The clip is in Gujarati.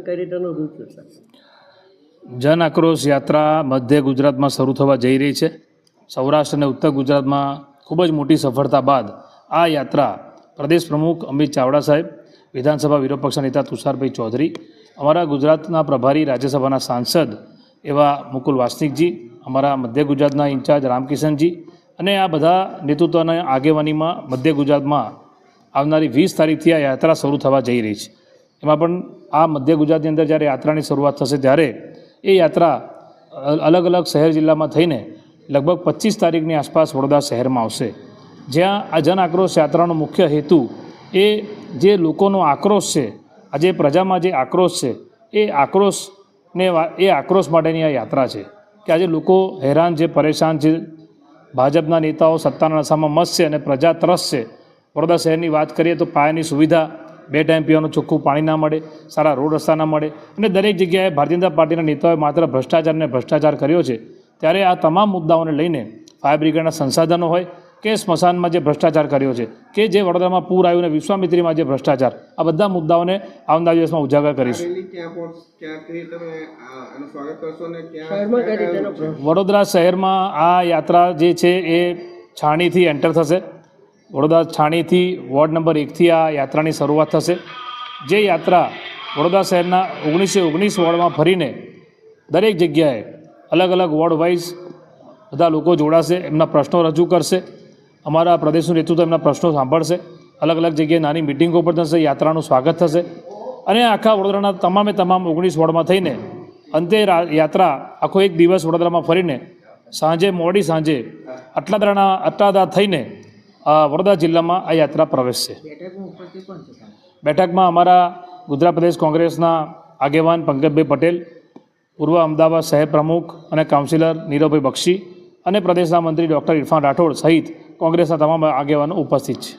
કઈ રીતેનું રૂટ છે? જન આક્રોશ યાત્રા મધ્ય ગુજરાતમાં શરૂ થવા જઈ રહી છે. સૌરાષ્ટ્ર અને ઉત્તર ગુજરાતમાં ખૂબ જ મોટી સફળતા બાદ આ યાત્રા પ્રદેશ પ્રમુખ અમિત ચાવડા સાહેબ, વિધાનસભા વિરોધ પક્ષના નેતા તુષારભાઈ ચૌધરી, અમારા ગુજરાતના પ્રભારી રાજ્યસભાના સાંસદ એવા મુકુલ વાસનિકજી, અમારા મધ્ય ગુજરાતના ઇન્ચાર્જ રામકિશનજી અને આ બધા નેતૃત્વના આગેવાનીમાં મધ્ય ગુજરાતમાં આવનારી 20 તારીખથી આ યાત્રા શરૂ થવા જઈ રહી છે. એમાં પણ આ મધ્ય ગુજરાતની અંદર જ્યારે યાત્રાની શરૂઆત થશે ત્યારે એ યાત્રા અલગ અલગ શહેર જિલ્લામાં થઈને લગભગ 25 તારીખની આસપાસ વડોદરા શહેરમાં આવશે, જ્યાં આ જન આક્રોશ યાત્રાનો મુખ્ય હેતુ એ જે લોકોનો આક્રોશ છે, આજે પ્રજામાં જે આક્રોશ છે એ આક્રોશ માટેની આ યાત્રા છે કે આજે લોકો હેરાન છે, પરેશાન છે, ભાજપના નેતાઓ સત્તાના નશામાં મસ્ત છે અને પ્રજા ત્રસ્ત છે. વડોદરા શહેરની વાત કરીએ તો પાયાની સુવિધા, 2 ટાઈમ પીવાનું ચોખ્ખું પાણી ના મળે, સારા રોડ રસ્તા ના મળે અને દરેક જગ્યાએ ભારતીય જનતા પાર્ટીના નેતાઓએ માત્ર ભ્રષ્ટાચાર કર્યો છે. ત્યારે આ તમામ મુદ્દાઓને લઈને ફાયર બ્રિગેડના સંસાધનો હોય કે સ્મશાનમાં જે ભ્રષ્ટાચાર કર્યો છે કે જે વડોદરામાં પૂર આવ્યું અને વિશ્વામિત્રીમાં જે ભ્રષ્ટાચાર, આ બધા મુદ્દાઓને આવનારા દિવસમાં ઉજાગર કરીશું. વડોદરા શહેરમાં આ યાત્રા જે છે એ છાણીથી એન્ટર થશે. વડોદરા છાણીથી વોર્ડ નંબર 1થી આ યાત્રાની શરૂઆત થશે. જે યાત્રા વડોદરા શહેરના 19 વોર્ડમાં ફરીને દરેક જગ્યાએ અલગ અલગ વોર્ડ વાઇઝ બધા લોકો જોડાશે, એમના પ્રશ્નો રજૂ કરશે. અમારા પ્રદેશનું નેતૃત્વ એમના પ્રશ્નો સાંભળશે. અલગ અલગ જગ્યાએ નાની મિટિંગો પણ થશે, યાત્રાનું સ્વાગત થશે અને આખા વડોદરાના તમામ 19 વોર્ડમાં થઈને અંતે યાત્રા આખો એક દિવસ વડોદરામાં ફરીને મોડી સાંજે અટલાદરા થઈને વડોદરા જિલ્લામાં આ યાત્રા પ્રવેશશે. બેઠકમાં અમારા ગુજરાત પ્રદેશ કોંગ્રેસના આગેવાન પંકજભાઈ પટેલ, પૂર્વ અમદાવાદ શહેર પ્રમુખ અને કાઉન્સિલર નીરવભાઈ બક્ષી અને પ્રદેશના મંત્રી ડૉક્ટર ઇરફાન રાઠોડ સહિત કોંગ્રેસના તમામ આગેવાનો ઉપસ્થિત છે.